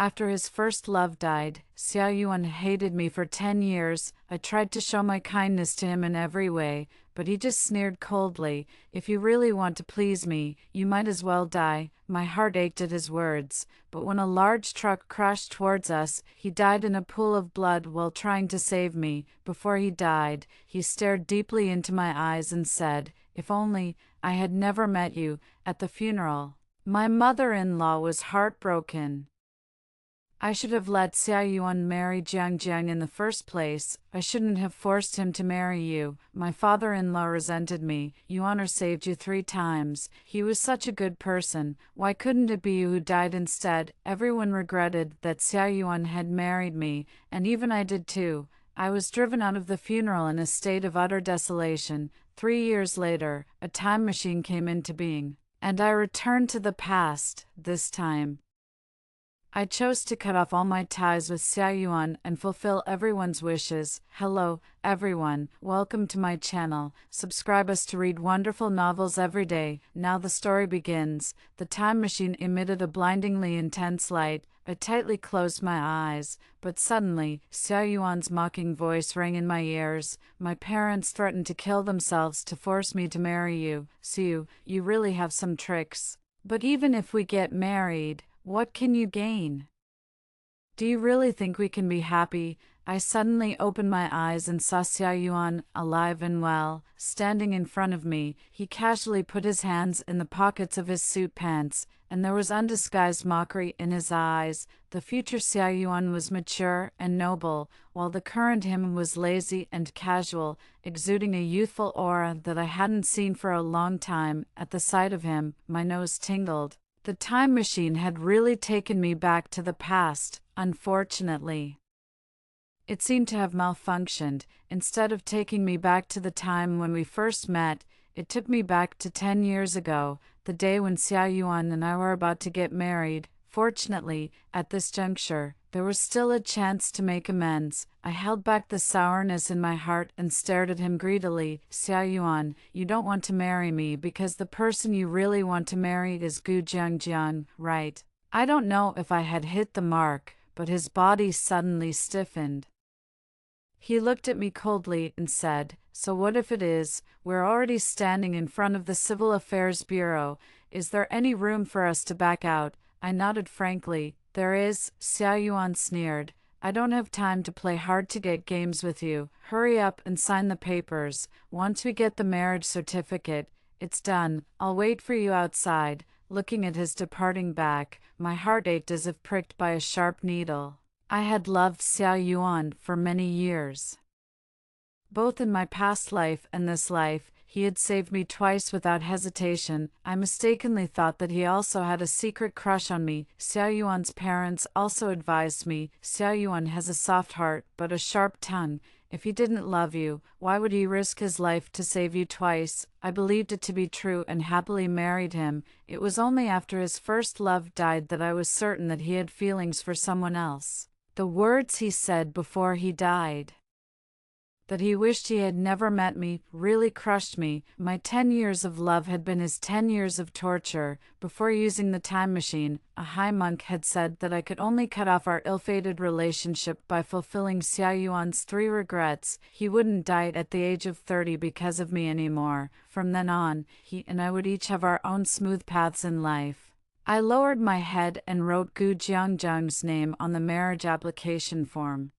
After his first love died, Xiao Yuan hated me for 10 years. I tried to show my kindness to him in every way, but he just sneered coldly. If you really want to please me, you might as well die. My heart ached at his words, but when a large truck crashed towards us, he died in a pool of blood while trying to save me. Before he died, he stared deeply into my eyes and said, "If only I had never met you at the funeral." My mother-in-law was heartbroken. I should have let Xiao Yuan marry Jiang Jiang in the first place. I shouldn't have forced him to marry you. My father-in-law resented me. Yuan saved you 3 times. He was such a good person. Why couldn't it be you who died instead? Everyone regretted that Xiao Yuan had married me, and even I did too. I was driven out of the funeral in a state of utter desolation. 3 years later, a time machine came into being, and I returned to the past. This time, I chose to cut off all my ties with Xiao Yuan and fulfill everyone's wishes. Hello, everyone. Welcome to my channel. Subscribe us to read wonderful novels every day. Now the story begins. The time machine emitted a blindingly intense light. I tightly closed my eyes, but suddenly, Xiao Yuan's mocking voice rang in my ears. My parents threatened to kill themselves to force me to marry you. Xiu, you really have some tricks. But even if we get married, what can you gain? Do you really think we can be happy? I suddenly opened my eyes and saw Xiao Yuan, alive and well, standing in front of me. He casually put his hands in the pockets of his suit pants, and there was undisguised mockery in his eyes. The future Xiao Yuan was mature and noble, while the current him was lazy and casual, exuding a youthful aura that I hadn't seen for a long time. At the sight of him, my nose tingled. The time machine had really taken me back to the past, unfortunately. It seemed to have malfunctioned. Instead of taking me back to the time when we first met, it took me back to 10 years ago, the day when Xiao Yuan and I were about to get married. Fortunately, at this juncture, there was still a chance to make amends. I held back the sourness in my heart and stared at him greedily. Xiao Yuan, you don't want to marry me because the person you really want to marry is Gu Jiangjiang, right? I don't know if I had hit the mark, but his body suddenly stiffened. He looked at me coldly and said, "So what if it is? We're already standing in front of the Civil Affairs Bureau. Is there any room for us to back out?" I nodded frankly. "There is," Xiao Yuan sneered. "I don't have time to play hard-to-get games with you. Hurry up and sign the papers. Once we get the marriage certificate, it's done. I'll wait for you outside." Looking at his departing back, my heart ached as if pricked by a sharp needle. I had loved Xiao Yuan for many years. Both in my past life and this life, he had saved me twice without hesitation. I mistakenly thought that he also had a secret crush on me. Xiao Yuan's parents also advised me, "Xiao Yuan has a soft heart, but a sharp tongue. If he didn't love you, why would he risk his life to save you twice?" I believed it to be true and happily married him. It was only after his first love died that I was certain that he had feelings for someone else. The words he said before he died, that he wished he had never met me, really crushed me. My 10 years of love had been his 10 years of torture. Before using the time machine, a high monk had said that I could only cut off our ill-fated relationship by fulfilling Xiao Yuan's 3 regrets. He wouldn't die at the age of 30 because of me anymore. From then on, he and I would each have our own smooth paths in life. I lowered my head and wrote Gu Jiangjiang's name on the marriage application form.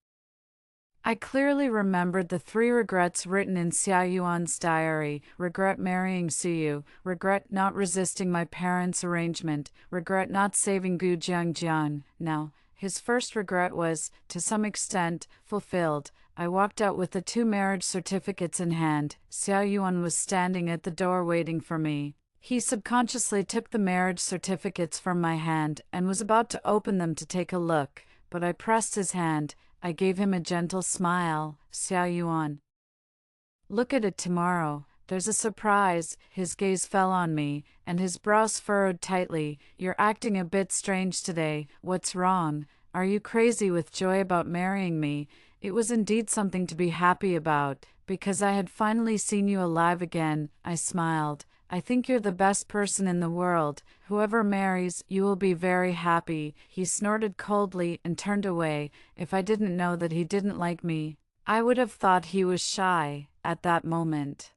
I clearly remembered the 3 regrets written in Xiao Yuan's diary: regret marrying Suyu, regret not resisting my parents' arrangement, regret not saving Gu Jiangjiang. Now, his first regret was, to some extent, fulfilled. I walked out with the 2 marriage certificates in hand. Xiao Yuan was standing at the door waiting for me. He subconsciously took the marriage certificates from my hand and was about to open them to take a look, but I pressed his hand. I gave him a gentle smile. "Xiao Yuan, look at it tomorrow. There's a surprise." His gaze fell on me, and his brows furrowed tightly. "You're acting a bit strange today. What's wrong? Are you crazy with joy about marrying me?" It was indeed something to be happy about, because I had finally seen you alive again. I smiled. I think you're the best person in the world. Whoever marries you will be very happy." He snorted coldly and turned away. If I didn't know that he didn't like me, I would have thought he was shy at that moment.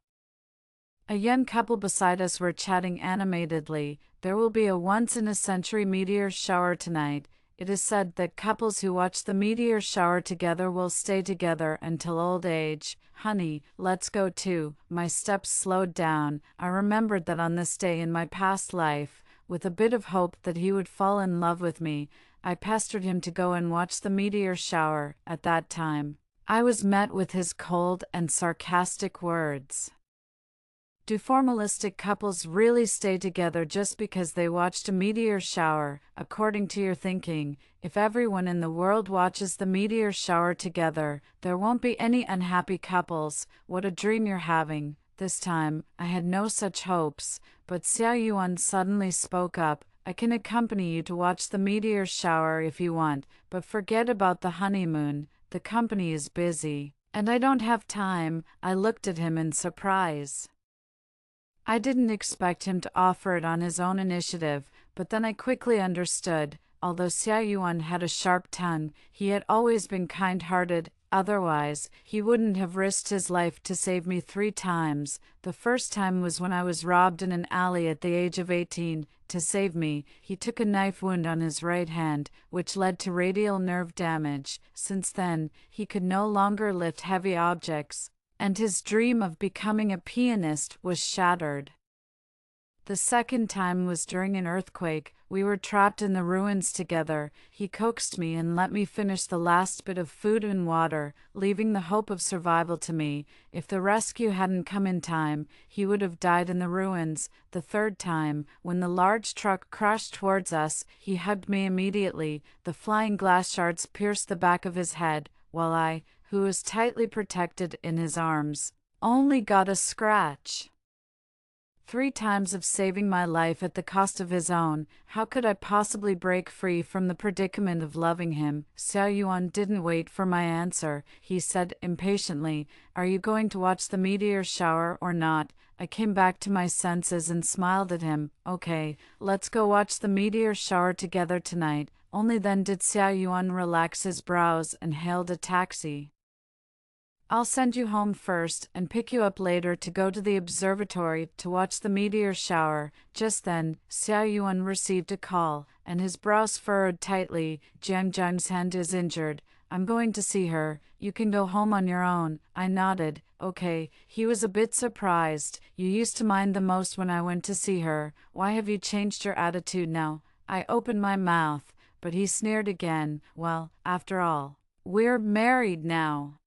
A young couple beside us were chatting animatedly. "There will be a once-in-a-century meteor shower tonight. It is said that couples who watch the meteor shower together will stay together until old age. Honey, let's go too." My steps slowed down. I remembered that on this day in my past life, with a bit of hope that he would fall in love with me, I pestered him to go and watch the meteor shower. At that time, I was met with his cold and sarcastic words. "Do formalistic couples really stay together just because they watched a meteor shower? According to your thinking, if everyone in the world watches the meteor shower together, there won't be any unhappy couples. What a dream you're having." This time, I had no such hopes, but Xiao Yuan suddenly spoke up. "I can accompany you to watch the meteor shower if you want, but forget about the honeymoon. The company is busy, and I don't have time." I looked at him in surprise. I didn't expect him to offer it on his own initiative, but then I quickly understood. Although Xiao Yuan had a sharp tongue, he had always been kind-hearted. Otherwise, he wouldn't have risked his life to save me 3 times. The first time was when I was robbed in an alley at the age of 18. To save me, he took a knife wound on his right hand, which led to radial nerve damage. Since then, he could no longer lift heavy objects, and his dream of becoming a pianist was shattered. The second time was during an earthquake. We were trapped in the ruins together. He coaxed me and let me finish the last bit of food and water, leaving the hope of survival to me. If the rescue hadn't come in time, he would have died in the ruins. The third time, when the large truck crashed towards us, he hugged me immediately. The flying glass shards pierced the back of his head, while I, who was tightly protected in his arms, only got a scratch. 3 times of saving my life at the cost of his own. How could I possibly break free from the predicament of loving him? Xiao Yuan didn't wait for my answer. He said impatiently, "Are you going to watch the meteor shower or not?" I came back to my senses and smiled at him. "Okay, let's go watch the meteor shower together tonight." Only then did Xiao Yuan relax his brows and hailed a taxi. "I'll send you home first and pick you up later to go to the observatory to watch the meteor shower." Just then, Xiao Yuan received a call, and his brows furrowed tightly. "Jiang Jiang's hand is injured. I'm going to see her. You can go home on your own." I nodded. "Okay." He was a bit surprised. "You used to mind the most when I went to see her. Why have you changed your attitude now?" I opened my mouth, but he sneered again. "Well, after all, we're married now,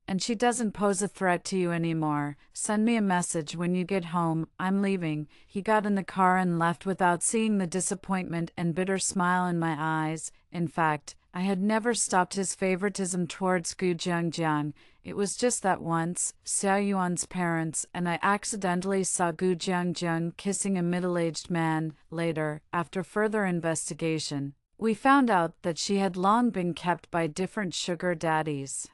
and she doesn't pose a threat to you anymore. Send me a message when you get home. I'm leaving." He got in the car and left without seeing the disappointment and bitter smile in my eyes. In fact, I had never stopped his favoritism towards Gu Jiangjiang. It was just that once, Xiao Yuan's parents and I accidentally saw Gu Jiangjiang kissing a middle-aged man. Later, after further investigation, we found out that she had long been kept by different sugar daddies.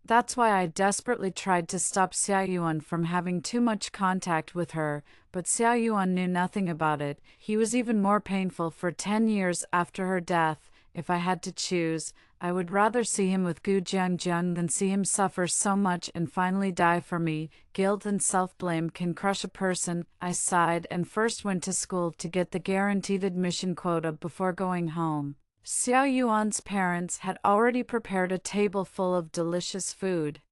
That's why I desperately tried to stop Xiao Yuan from having too much contact with her, but Xiao Yuan knew nothing about it. He was even more painful for 10 years after her death. If I had to choose, I would rather see him with Gu Jiangjiang than see him suffer so much and finally die for me. Guilt and self-blame can crush a person. I sighed and first went to school to get the guaranteed admission quota before going home. Xiao Yuan's parents had already prepared a table full of delicious food.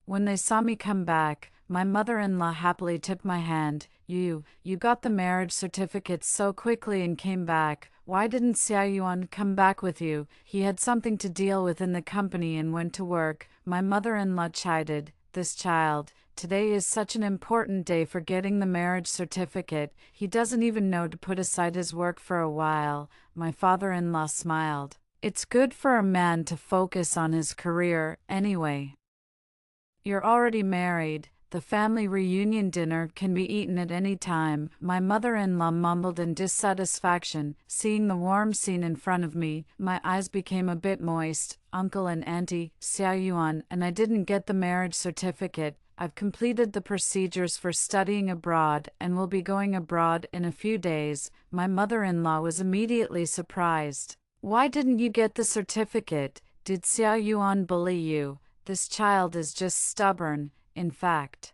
When they saw me come back, my mother-in-law happily took my hand. You got the marriage certificate so quickly and came back. Why didn't Xiao Yuan come back with you? He had something to deal with in the company and went to work." My mother-in-law chided. "This child, today is such an important day for getting the marriage certificate. He doesn't even know to put aside his work for a while." My father-in-law smiled. "It's good for a man to focus on his career, anyway. You're already married. The family reunion dinner can be eaten at any time." My mother-in-law mumbled in dissatisfaction. Seeing the warm scene in front of me, my eyes became a bit moist. "Uncle and Auntie, Xiao Yuan and I didn't get the marriage certificate. I've completed the procedures for studying abroad and will be going abroad in a few days." My mother-in-law was immediately surprised. "Why didn't you get the certificate? Did Xiao Yuan bully you? This child is just stubborn. In fact,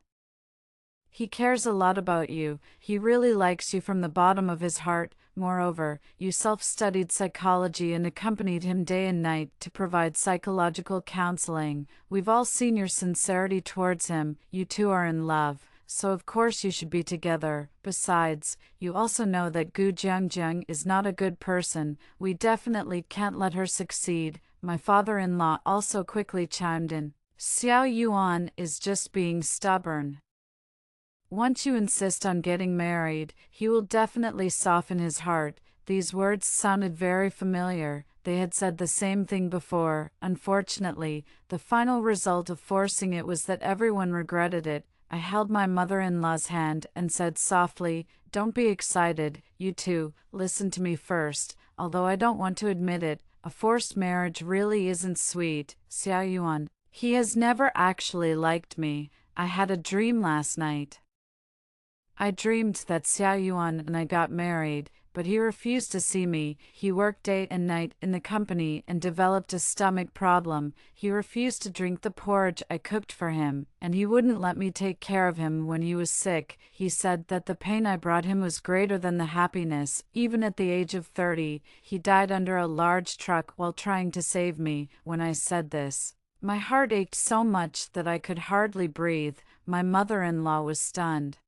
he cares a lot about you. He really likes you from the bottom of his heart. Moreover, you self-studied psychology and accompanied him day and night to provide psychological counseling. We've all seen your sincerity towards him. You two are in love, so of course you should be together. Besides, you also know that Gu Jiangjing is not a good person. We definitely can't let her succeed." My father-in-law also quickly chimed in. "Xiao Yuan is just being stubborn. Once you insist on getting married, he will definitely soften his heart." These words sounded very familiar. They had said the same thing before. Unfortunately, the final result of forcing it was that everyone regretted it. I held my mother-in-law's hand and said softly, "Don't be excited, you two. Listen to me first. Although I don't want to admit it, a forced marriage really isn't sweet. Xiao Yuan, he has never actually liked me. I had a dream last night. I dreamed that Xiao Yuan and I got married, but he refused to see me. He worked day and night in the company and developed a stomach problem. He refused to drink the porridge I cooked for him, and he wouldn't let me take care of him when he was sick. He said that the pain I brought him was greater than the happiness. Even at the age of 30, he died under a large truck while trying to save me. When I said this, my heart ached so much that I could hardly breathe. My mother-in-law was stunned.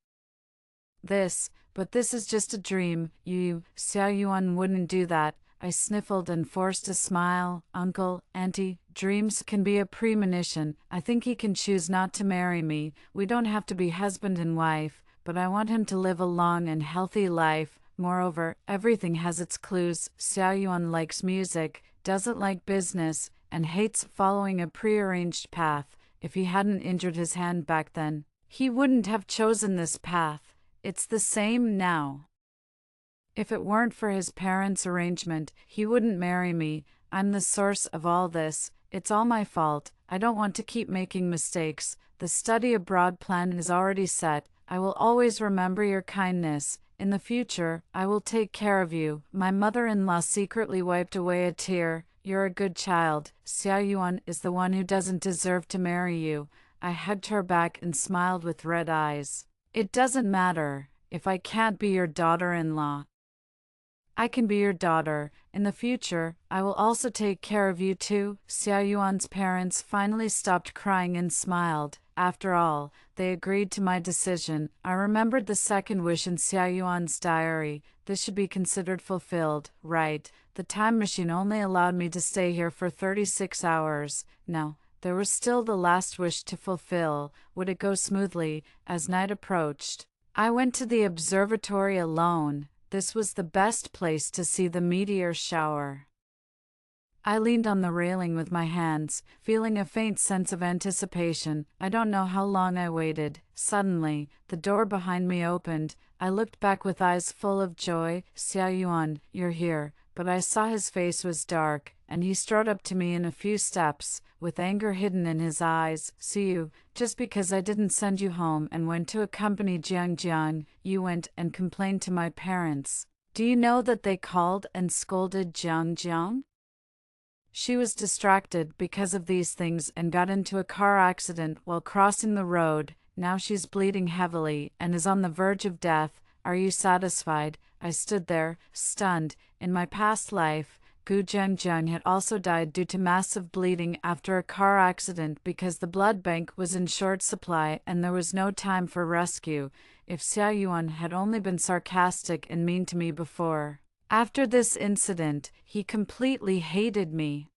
But this is just a dream. Xiao Yuan wouldn't do that." I sniffled and forced a smile. "Uncle, Auntie, dreams can be a premonition. I think he can choose not to marry me. We don't have to be husband and wife, but I want him to live a long and healthy life. Moreover, everything has its clues. Xiao Yuan likes music, doesn't like business, and hates following a prearranged path. If he hadn't injured his hand back then, he wouldn't have chosen this path. It's the same now. If it weren't for his parents' arrangement, he wouldn't marry me. I'm the source of all this. It's all my fault. I don't want to keep making mistakes. The study abroad plan is already set. I will always remember your kindness. In the future, I will take care of you." My mother-in-law secretly wiped away a tear. "You're a good child. Xiao Yuan is the one who doesn't deserve to marry you." I hugged her back and smiled with red eyes. "It doesn't matter if I can't be your daughter-in-law. I can be your daughter. In the future, I will also take care of you too." Xiao Yuan's parents finally stopped crying and smiled. After all, they agreed to my decision. I remembered the second wish in Xiao Yuan's diary. This should be considered fulfilled, right? The time machine only allowed me to stay here for 36 hours. Now, there was still the last wish to fulfill. Would it go smoothly? As night approached, I went to the observatory alone. This was the best place to see the meteor shower. I leaned on the railing with my hands, feeling a faint sense of anticipation. I don't know how long I waited. Suddenly, the door behind me opened. I looked back with eyes full of joy. "Xiao Yuan, you're here." But I saw his face was dark, and he strode up to me in a few steps, with anger hidden in his eyes. "See you, just because I didn't send you home and went to accompany Jiang, you went and complained to my parents. Do you know that they called and scolded Jiang? She was distracted because of these things and got into a car accident while crossing the road. Now she's bleeding heavily and is on the verge of death. Are you satisfied?" I stood there, stunned. In my past life, Gu Jiangjing had also died due to massive bleeding after a car accident because the blood bank was in short supply and there was no time for rescue. If Xiao Yuan had only been sarcastic and mean to me before, after this incident, he completely hated me.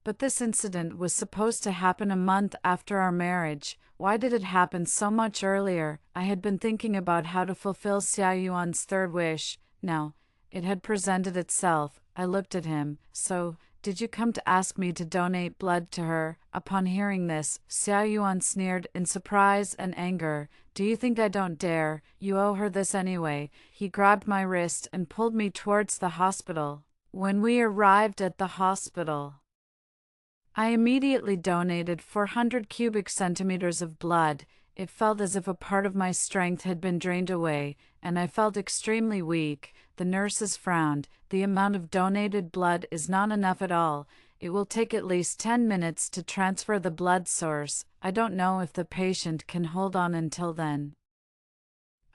But this incident was supposed to happen a month after our marriage. Why did it happen so much earlier? I had been thinking about how to fulfill Xiao Yuan's third wish. Now, it had presented itself. I looked at him. "So, did you come to ask me to donate blood to her?" Upon hearing this, Xiao Yuan sneered in surprise and anger. "Do you think I don't dare? You owe her this anyway." He grabbed my wrist and pulled me towards the hospital. When we arrived at the hospital, I immediately donated 400 cubic centimeters of blood. It felt as if a part of my strength had been drained away, and I felt extremely weak. The nurses frowned. The amount of donated blood is not enough at all. It will take at least 10 minutes to transfer the blood source. I don't know if the patient can hold on until then.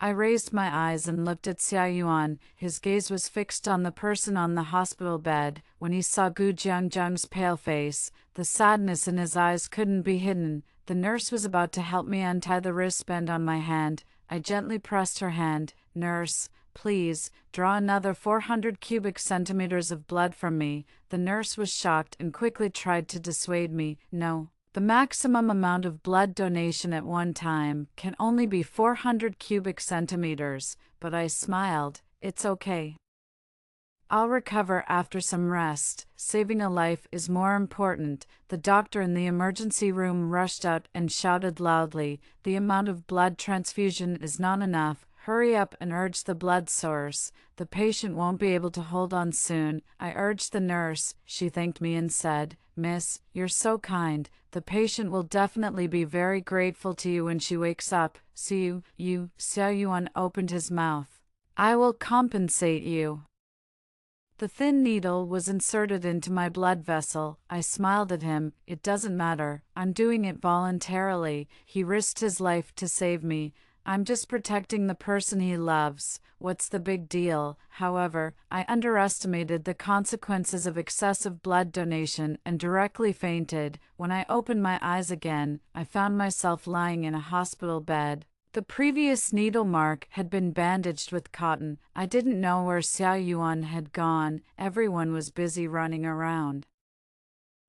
I raised my eyes and looked at Xia Yuan. His gaze was fixed on the person on the hospital bed. When he saw Gu Jiangjiang's pale face, the sadness in his eyes couldn't be hidden. The nurse was about to help me untie the wristband on my hand. I gently pressed her hand. "Nurse, please, draw another 400 cubic centimeters of blood from me." The nurse was shocked and quickly tried to dissuade me. "No. The maximum amount of blood donation at one time can only be 400 cubic centimeters," but I smiled. "It's okay. I'll recover after some rest. Saving a life is more important." The doctor in the emergency room rushed out and shouted loudly, "The amount of blood transfusion is not enough. Hurry up and urge the blood source. The patient won't be able to hold on soon." I urged the nurse. She thanked me and said, "Miss, you're so kind. The patient will definitely be very grateful to you when she wakes up." "See you." Xiao Yuan opened his mouth. "I will compensate you." The thin needle was inserted into my blood vessel. I smiled at him. "It doesn't matter. I'm doing it voluntarily. He risked his life to save me. I'm just protecting the person he loves. What's the big deal?" However, I underestimated the consequences of excessive blood donation and directly fainted. When I opened my eyes again, I found myself lying in a hospital bed. The previous needle mark had been bandaged with cotton. I didn't know where Xiao Yuan had gone. Everyone was busy running around,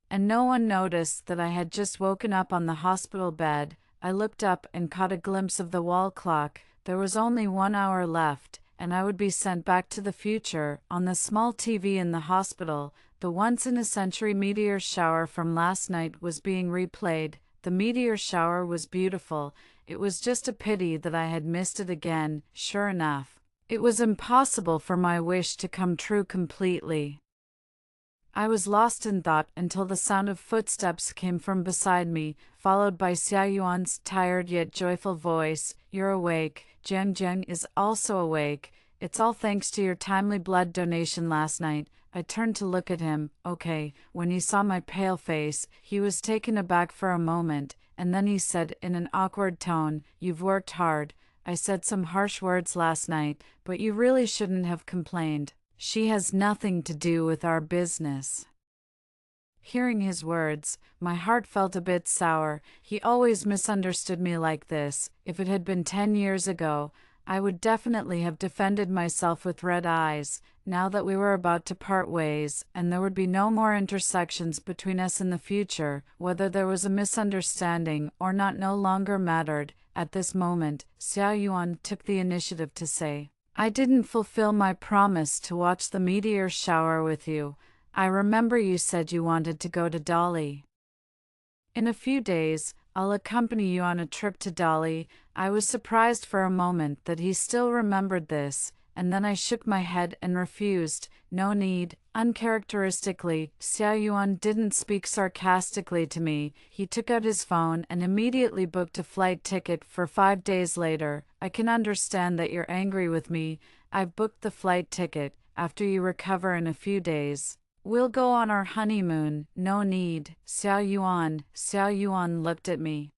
and no one noticed that I had just woken up on the hospital bed. I looked up and caught a glimpse of the wall clock. There was only 1 hour left, and I would be sent back to the future. On the small TV in the hospital, the once-in-a-century meteor shower from last night was being replayed. The meteor shower was beautiful. It was just a pity that I had missed it again. Sure enough, it was impossible for my wish to come true completely. I was lost in thought until the sound of footsteps came from beside me, followed by Xia Yuan's tired yet joyful voice. "You're awake. Jiang Jiang is also awake. It's all thanks to your timely blood donation last night." I turned to look at him. "Okay." When he saw my pale face, he was taken aback for a moment, and then he said in an awkward tone, "You've worked hard. I said some harsh words last night, but you really shouldn't have complained. She has nothing to do with our business." Hearing his words, my heart felt a bit sour. He always misunderstood me like this. If it had been 10 years ago, I would definitely have defended myself with red eyes. Now that we were about to part ways, and there would be no more intersections between us in the future, whether there was a misunderstanding or not no longer mattered. At this moment, Xiao Yuan took the initiative to say, "I didn't fulfill my promise to watch the meteor shower with you. I remember you said you wanted to go to Dali. In a few days, I'll accompany you on a trip to Dali." I was surprised for a moment that he still remembered this, and then I shook my head and refused. "No need." Uncharacteristically, Xiao Yuan didn't speak sarcastically to me. He took out his phone and immediately booked a flight ticket for 5 days later. "I can understand that you're angry with me. I've booked the flight ticket. After you recover in a few days, we'll go on our honeymoon." "No need, Xiao Yuan." Xiao Yuan looked at me,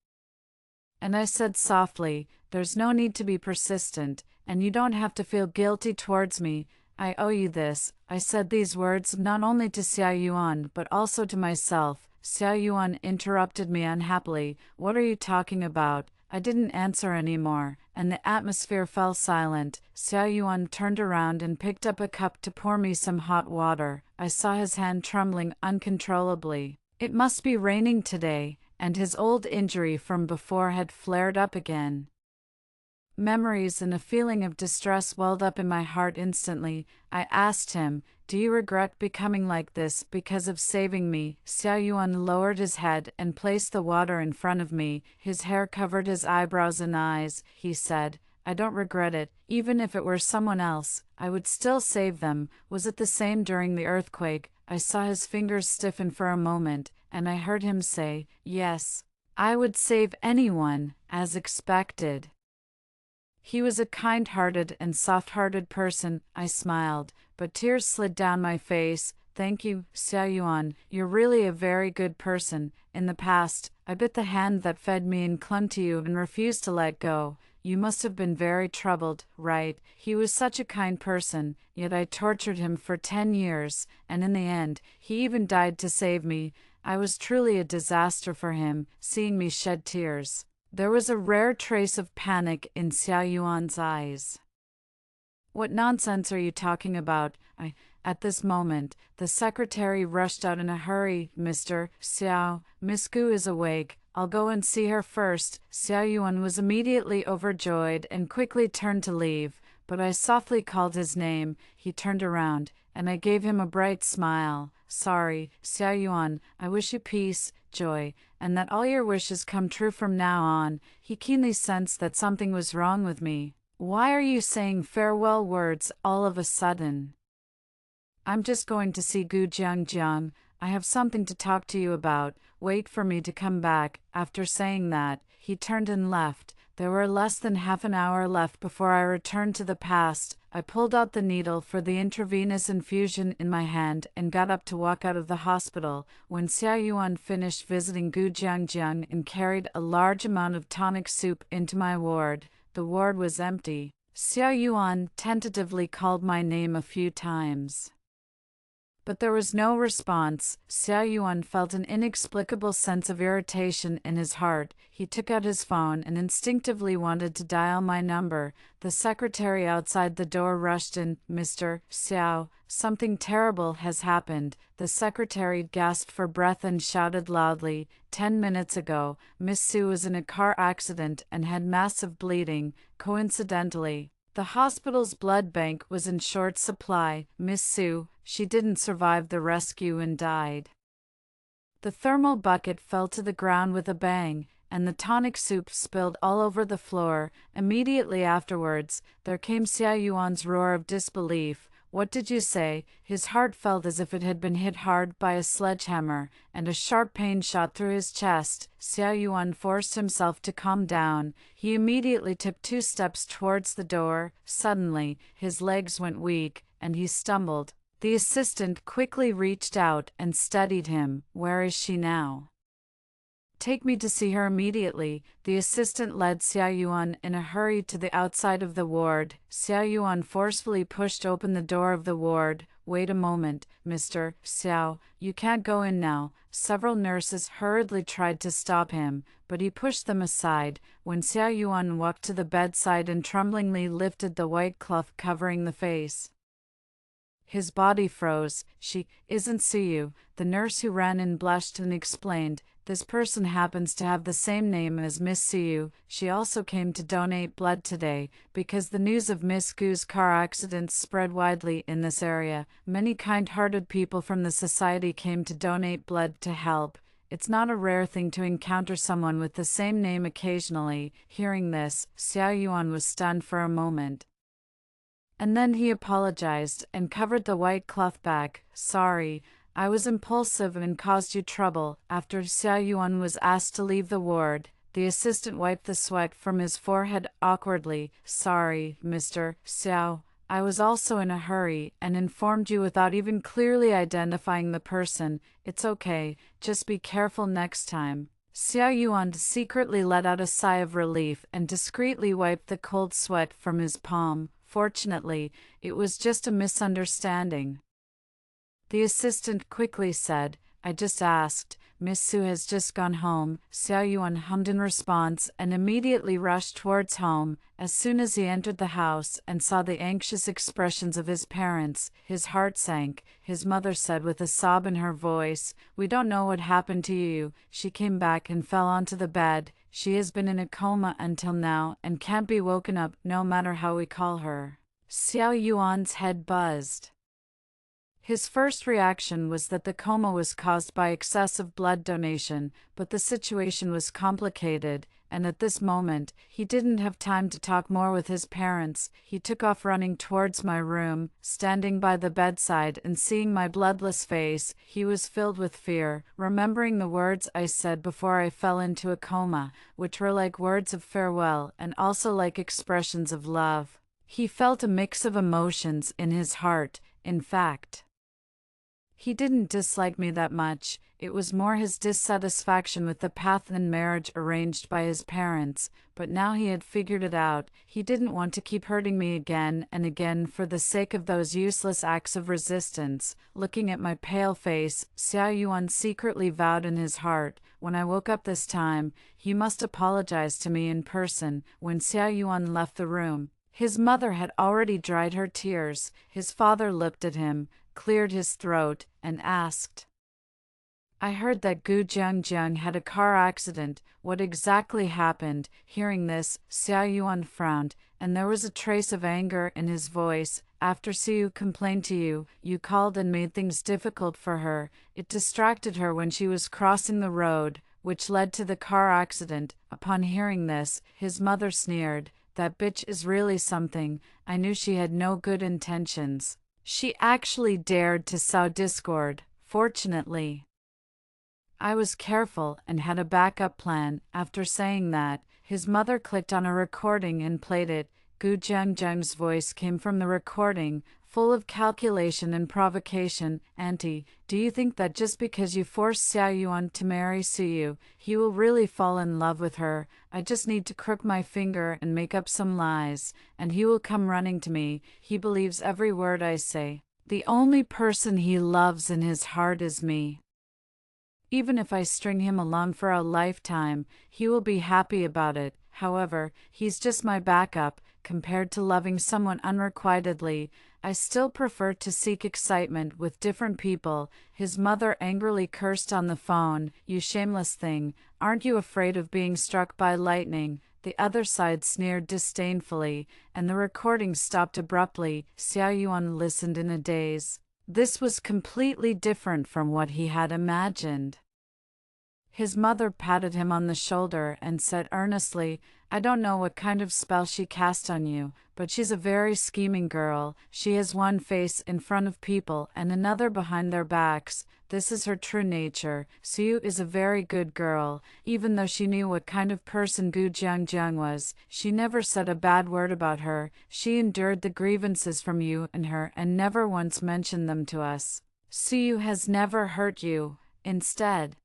and I said softly, "There's no need to be persistent, and you don't have to feel guilty towards me. I owe you this." I said these words not only to Xiao Yuan but also to myself. Xiao Yuan interrupted me unhappily. "What are you talking about?" I didn't answer anymore, and the atmosphere fell silent. Xiao Yuan turned around and picked up a cup to pour me some hot water. I saw his hand trembling uncontrollably. It must be raining today, and his old injury from before had flared up again. Memories and a feeling of distress welled up in my heart instantly. I asked him, "Do you regret becoming like this because of saving me?" Xiao Yuan lowered his head and placed the water in front of me. His hair covered his eyebrows and eyes. He said, I don't regret it. Even if it were someone else, I would still save them. Was it the same during the earthquake? I saw his fingers stiffen for a moment, and I heard him say, yes. I would save anyone, as expected. He was a kind-hearted and soft-hearted person, I smiled, but tears slid down my face. Thank you, Xiaoyuan. You're really a very good person. In the past, I bit the hand that fed me and clung to you and refused to let go. You must have been very troubled, right? He was such a kind person, yet I tortured him for 10 years, and in the end, he even died to save me. I was truly a disaster for him, seeing me shed tears. There was a rare trace of panic in Xiaoyuan's eyes. What nonsense are you talking about? At this moment, the secretary rushed out in a hurry. Mr. Xiao, Miss Gu is awake. I'll go and see her first. Xiaoyuan was immediately overjoyed and quickly turned to leave, but I softly called his name. He turned around, and I gave him a bright smile. Sorry, Xiaoyuan, I wish you peace, joy, and that all your wishes come true from now on. He keenly sensed that something was wrong with me. Why are you saying farewell words all of a sudden? I'm just going to see Gu Jiangjiang. I have something to talk to you about. Wait for me to come back. After saying that, he turned and left. There were less than half an hour left before I returned to the past. I pulled out the needle for the intravenous infusion in my hand and got up to walk out of the hospital. When Xiaoyuan finished visiting Gu Jiangjiang and carried a large amount of tonic soup into my ward, the ward was empty. Xiaoyuan tentatively called my name a few times, but there was no response. Xiaoyuan felt an inexplicable sense of irritation in his heart. He took out his phone and instinctively wanted to dial my number. The secretary outside the door rushed in. Mr. Xiao, something terrible has happened. The secretary gasped for breath and shouted loudly. 10 minutes ago, Miss Su was in a car accident and had massive bleeding. Coincidentally, the hospital's blood bank was in short supply. Miss Su, she didn't survive the rescue and died. The thermal bucket fell to the ground with a bang, and the tonic soup spilled all over the floor. Immediately afterwards, there came Xiaoyuan's roar of disbelief. What did you say? His heart felt as if it had been hit hard by a sledgehammer, and a sharp pain shot through his chest. Xiaoyuan forced himself to calm down. He immediately took 2 steps towards the door. Suddenly, his legs went weak, and he stumbled. The assistant quickly reached out and steadied him. Where is she now? Take me to see her immediately. The assistant led Xiaoyuan in a hurry to the outside of the ward. Xiaoyuan forcefully pushed open the door of the ward. Wait a moment, Mr. Xiao, you can't go in now. Several nurses hurriedly tried to stop him, but he pushed them aside. When Xiaoyuan walked to the bedside and tremblingly lifted the white cloth covering the face, his body froze. She isn't Suyu. The nurse who ran in blushed and explained, this person happens to have the same name as Miss Suyu. She also came to donate blood today. Because the news of Miss Gu's car accident spread widely in this area, many kind-hearted people from the society came to donate blood to help. It's not a rare thing to encounter someone with the same name occasionally. Hearing this, Xiaoyuan was stunned for a moment. And then he apologized and covered the white cloth back. Sorry, I was impulsive and caused you trouble. After Xiaoyuan was asked to leave the ward, the assistant wiped the sweat from his forehead awkwardly. Sorry, Mr. Xiao, I was also in a hurry and informed you without even clearly identifying the person. It's okay, just be careful next time. Xiaoyuan secretly let out a sigh of relief and discreetly wiped the cold sweat from his palm. Fortunately, it was just a misunderstanding. The assistant quickly said, I just asked. Miss Su has just gone home. Xiaoyuan hummed in response and immediately rushed towards home. As soon as he entered the house and saw the anxious expressions of his parents, his heart sank. His mother said with a sob in her voice, We don't know what happened to you. She came back and fell onto the bed. She has been in a coma until now and can't be woken up no matter how we call her. Xiaoyuan's head buzzed. His first reaction was that the coma was caused by excessive blood donation, but the situation was complicated, and at this moment, he didn't have time to talk more with his parents. He took off running towards my room. Standing by the bedside and seeing my bloodless face, he was filled with fear, remembering the words I said before I fell into a coma, which were like words of farewell and also like expressions of love. He felt a mix of emotions in his heart. In fact, he didn't dislike me that much. It was more his dissatisfaction with the path and marriage arranged by his parents, but now he had figured it out. He didn't want to keep hurting me again and again for the sake of those useless acts of resistance. Looking at my pale face, Xiao Yuan secretly vowed in his heart, when I woke up this time, he must apologize to me in person. When Xiao Yuan left the room, his mother had already dried her tears. His father looked at him, cleared his throat, and asked, "I heard that Gu Jiangjang had a car accident. What exactly happened?" Hearing this, Xiao Yuan frowned, and there was a trace of anger in his voice. "After Xiu complained to you, you called and made things difficult for her. It distracted her when she was crossing the road, which led to the car accident." Upon hearing this, his mother sneered, "That bitch is really something. I knew she had no good intentions. She actually dared to sow discord." Fortunately, I was careful and had a backup plan. After saying that, his mother clicked on a recording and played it. Gu Jiangjang's voice came from the recording, full of calculation and provocation. "Auntie, do you think that just because you forced Xiao Yuan to marry Suyu, he will really fall in love with her? I just need to crook my finger and make up some lies, and he will come running to me. He believes every word I say. The only person he loves in his heart is me. Even if I string him along for a lifetime, he will be happy about it. However, he's just my backup. Compared to loving someone unrequitedly, I still prefer to seek excitement with different people." His mother angrily cursed on the phone. "You shameless thing, aren't you afraid of being struck by lightning?" The other side sneered disdainfully, and the recording stopped abruptly. Xiao Yuan listened in a daze. This was completely different from what he had imagined. His mother patted him on the shoulder and said earnestly, "I don't know what kind of spell she cast on you, but she's a very scheming girl. She has one face in front of people and another behind their backs. This is her true nature. Suyu is a very good girl. Even though she knew what kind of person Gu Jiangjang was, she never said a bad word about her. She endured the grievances from you and her and never once mentioned them to us. Suyu has never hurt you. Instead,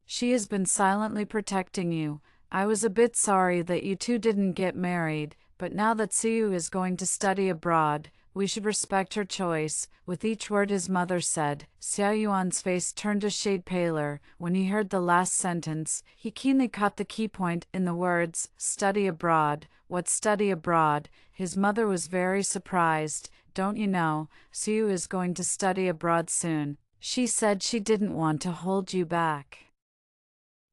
she has been silently protecting you. I was a bit sorry that you two didn't get married, but now that Suyu is going to study abroad, we should respect her choice." With each word his mother said, Xiao Yuan's face turned a shade paler. When he heard the last sentence, he keenly caught the key point in the words, "study abroad." What study abroad? His mother was very surprised. "Don't you know, Suyu is going to study abroad soon. She said she didn't want to hold you back,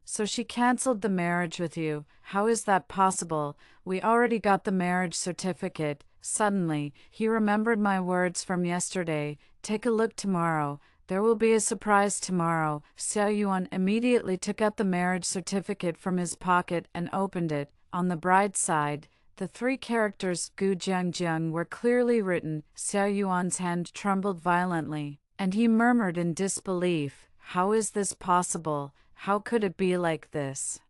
so she cancelled the marriage with you." "How is that possible? We already got the marriage certificate." Suddenly, he remembered my words from yesterday. "Take a look tomorrow. There will be a surprise tomorrow." Xiao Yuan immediately took out the marriage certificate from his pocket and opened it. On the bride's side, the 3 characters Gu Jiangjang were clearly written. Xiao Yuan's hand trembled violently, and he murmured in disbelief, "How is this possible? How could it be like this?"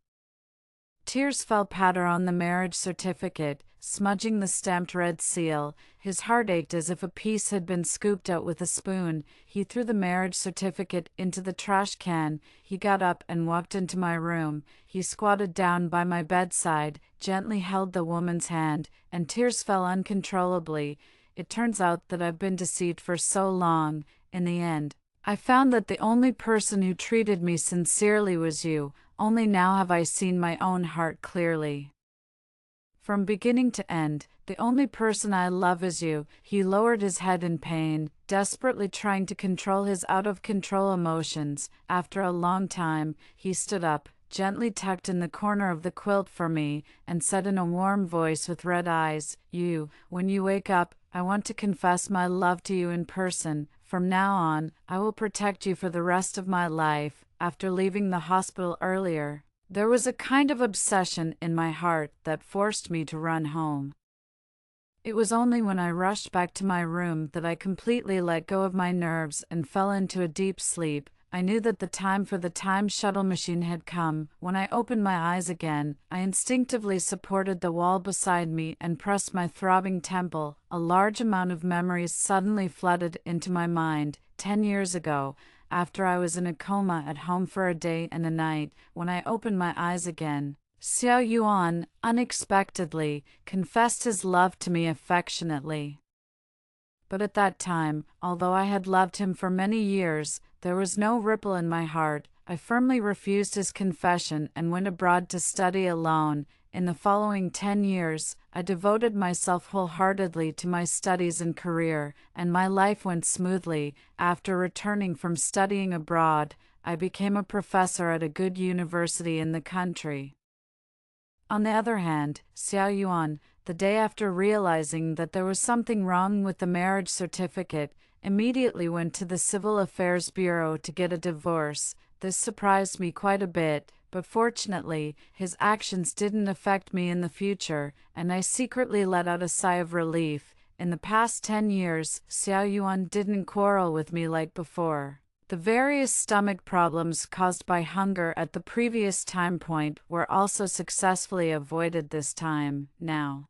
Tears fell patter on the marriage certificate, smudging the stamped red seal. His heart ached as if a piece had been scooped out with a spoon. He threw the marriage certificate into the trash can. He got up and walked into my room. He squatted down by my bedside, gently held the woman's hand, and tears fell uncontrollably. "It turns out that I've been deceived for so long. In the end, I found that the only person who treated me sincerely was you. Only now have I seen my own heart clearly. From beginning to end, the only person I love is you." He lowered his head in pain, desperately trying to control his out-of-control emotions. After a long time, he stood up, gently tucked in the corner of the quilt for me, and said in a warm voice with red eyes, When you wake up, I want to confess my love to you in person. From now on, I will protect you for the rest of my life." After leaving the hospital earlier, There was a kind of obsession in my heart that forced me to run home. It was only when I rushed back to my room that I completely let go of my nerves and fell into a deep sleep. I knew that the time for the time shuttle machine had come. When I opened my eyes again, I instinctively supported the wall beside me and pressed my throbbing temple. A large amount of memories suddenly flooded into my mind. 10 years ago, after I was in a coma at home for a day and a night, when I opened my eyes again, Xiao Yuan, unexpectedly, confessed his love to me affectionately. But at that time, although I had loved him for many years, there was no ripple in my heart. I firmly refused his confession and went abroad to study alone. In the following 10 years, I devoted myself wholeheartedly to my studies and career, and my life went smoothly. After returning from studying abroad, I became a professor at a good university in the country. On the other hand, Xiao Yuan, the day after realizing that there was something wrong with the marriage certificate, immediately went to the Civil Affairs Bureau to get a divorce. This surprised me quite a bit, but fortunately, his actions didn't affect me in the future, and I secretly let out a sigh of relief. In the past 10 years, Xiao Yuan didn't quarrel with me like before. The various stomach problems caused by hunger at the previous time point were also successfully avoided this time. Now,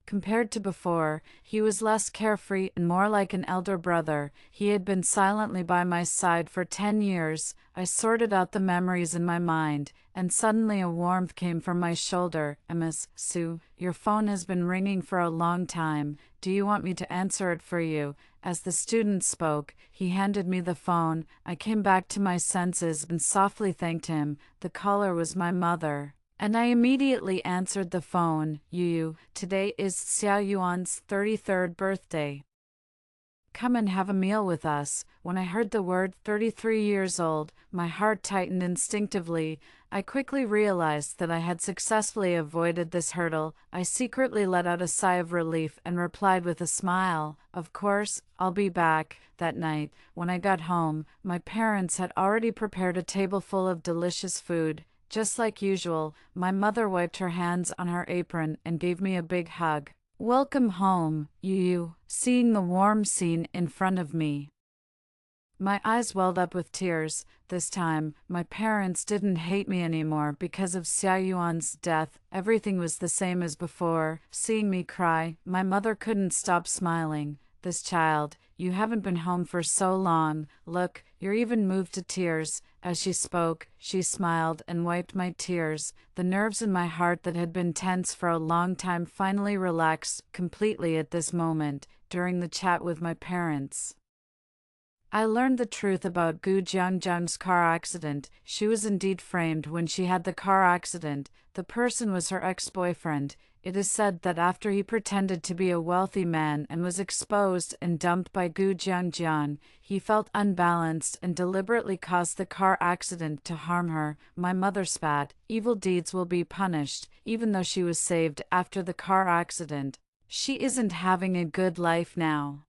compared to before, he was less carefree and more like an elder brother. He had been silently by my side for 10 years. I sorted out the memories in my mind, and suddenly a warmth came from my shoulder. Ms. Su, your phone has been ringing for a long time. Do you want me to answer it for you? As the student spoke, he handed me the phone. I came back to my senses and softly thanked him. The caller was my mother, and I immediately answered the phone. Yu, today is Xiao Yuan's 33rd birthday. Come and have a meal with us. When I heard the word 33 years old, my heart tightened instinctively. I quickly realized that I had successfully avoided this hurdle. I secretly let out a sigh of relief and replied with a smile, "Of course, I'll be back." That night, when I got home, my parents had already prepared a table full of delicious food. Just like usual, my mother wiped her hands on her apron and gave me a big hug. "Welcome home, Yu," seeing the warm scene in front of me. My eyes welled up with tears. This time, my parents didn't hate me anymore because of Xiao Yuan's death. Everything was the same as before. Seeing me cry, my mother couldn't stop smiling. "This child, you haven't been home for so long. Look, you're even moved to tears." As she spoke, she smiled and wiped my tears. The nerves in my heart that had been tense for a long time finally relaxed completely at this moment, during the chat with my parents. I learned the truth about Gu Jiangjiang's car accident. She was indeed framed when she had the car accident. The person was her ex-boyfriend. It is said that after he pretended to be a wealthy man and was exposed and dumped by Gu Jiangjiang, he felt unbalanced and deliberately caused the car accident to harm her. My mother spat. Evil deeds will be punished, even though she was saved after the car accident. She isn't having a good life now.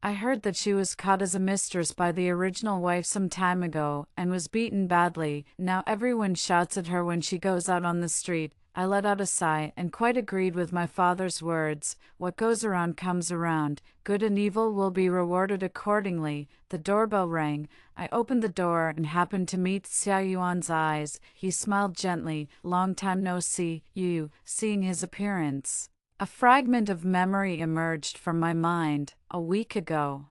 I heard that she was caught as a mistress by the original wife some time ago and was beaten badly. Now everyone shouts at her when she goes out on the street. I let out a sigh and quite agreed with my father's words. What goes around comes around. Good and evil will be rewarded accordingly. The doorbell rang. I opened the door and happened to meet Xiao Yuan's eyes. He smiled gently. "Long time no see, Yu." Seeing his appearance, a fragment of memory emerged from my mind. A week ago,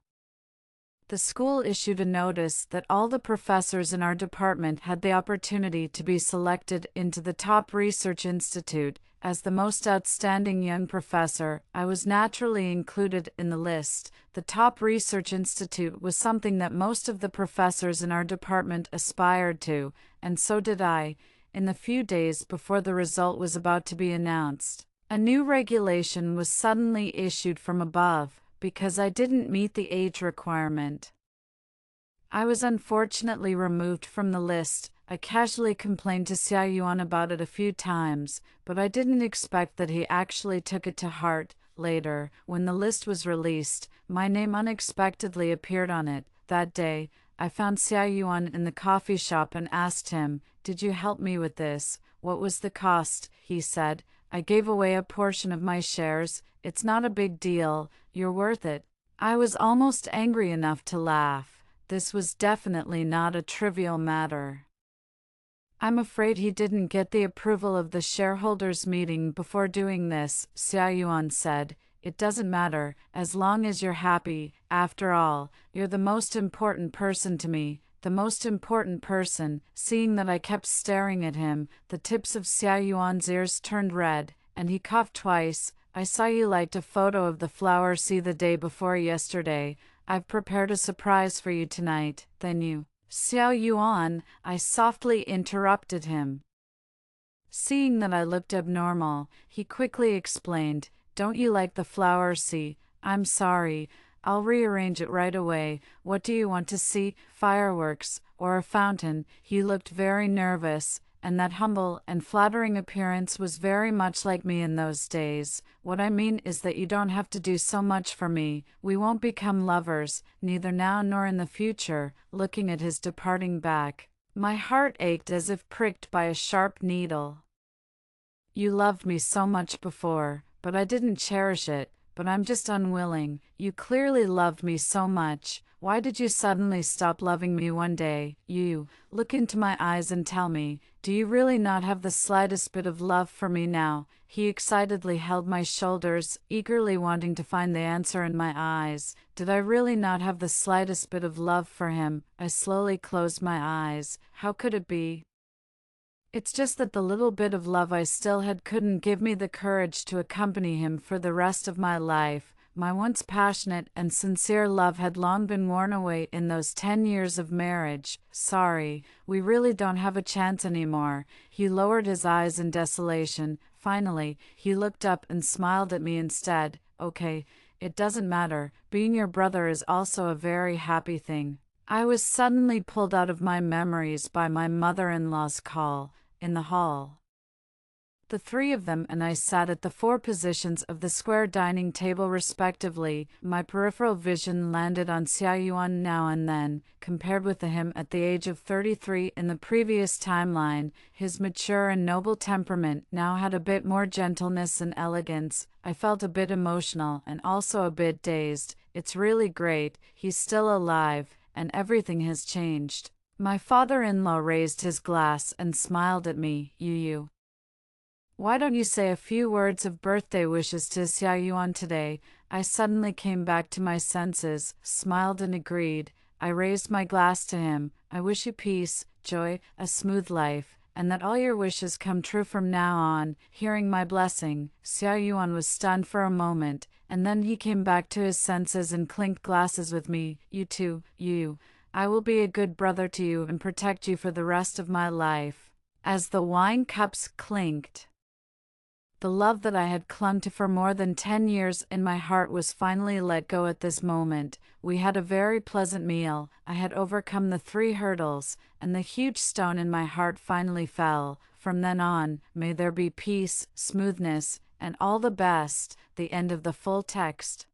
the school issued a notice that all the professors in our department had the opportunity to be selected into the top research institute. As the most outstanding young professor, I was naturally included in the list. The top research institute was something that most of the professors in our department aspired to, and so did I. In the few days before the result was about to be announced, a new regulation was suddenly issued from above, because I didn't meet the age requirement. I was unfortunately removed from the list. I casually complained to Xiao Yuan about it a few times, but I didn't expect that he actually took it to heart. Later, when the list was released, my name unexpectedly appeared on it. That day, I found Xiao Yuan in the coffee shop and asked him, did you help me with this? What was the cost? He said. I gave away a portion of my shares. It's not a big deal. You're worth it. I was almost angry enough to laugh. This was definitely not a trivial matter. I'm afraid he didn't get the approval of the shareholders' meeting before doing this, Xiaoyuan said. It doesn't matter, as long as you're happy. After all, you're the most important person to me. The most important person. Seeing that I kept staring at him, the tips of Xiaoyuan's ears turned red, and he coughed twice. I saw you liked a photo of the flower sea the day before yesterday. I've prepared a surprise for you tonight. Then you, Xiaoyuan, I softly interrupted him. Seeing that I looked abnormal, he quickly explained, don't you like the flower sea? I'm sorry. I'll rearrange it right away. What do you want to see? Fireworks, or a fountain? He looked very nervous, and that humble and flattering appearance was very much like me in those days. What I mean is that you don't have to do so much for me. We won't become lovers, neither now nor in the future. Looking at his departing back, my heart ached as if pricked by a sharp needle. You loved me so much before, but I didn't cherish it. But I'm just unwilling. You clearly loved me so much. Why did you suddenly stop loving me one day? You, look into my eyes and tell me, do you really not have the slightest bit of love for me now? He excitedly held my shoulders, eagerly wanting to find the answer in my eyes. Did I really not have the slightest bit of love for him? I slowly closed my eyes. How could it be? It's just that the little bit of love I still had couldn't give me the courage to accompany him for the rest of my life. My once passionate and sincere love had long been worn away in those 10 years of marriage. Sorry, we really don't have a chance anymore. He lowered his eyes in desolation. Finally, he looked up and smiled at me instead. Okay, it doesn't matter. Being your brother is also a very happy thing. I was suddenly pulled out of my memories by my mother-in-law's call. In the hall, the three of them and I sat at the four positions of the square dining table respectively. My peripheral vision landed on Xiaoyuan now and then. Compared with him at the age of 33 in the previous timeline, his mature and noble temperament now had a bit more gentleness and elegance. I felt a bit emotional and also a bit dazed. It's really great. He's still alive, and everything has changed. My father-in-law raised his glass and smiled at me. You. Why don't you say a few words of birthday wishes to Xiaoyuan today? I suddenly came back to my senses, smiled and agreed. I raised my glass to him. I wish you peace, joy, a smooth life, and that all your wishes come true from now on. Hearing my blessing, Xiaoyuan was stunned for a moment, and then he came back to his senses and clinked glasses with me. You too, you. I will be a good brother to you and protect you for the rest of my life. As the wine cups clinked, the love that I had clung to for more than 10 years in my heart was finally let go at this moment. We had a very pleasant meal. I had overcome the 3 hurdles, and the huge stone in my heart finally fell. From then on, may there be peace, smoothness, and all the best. The end of the full text.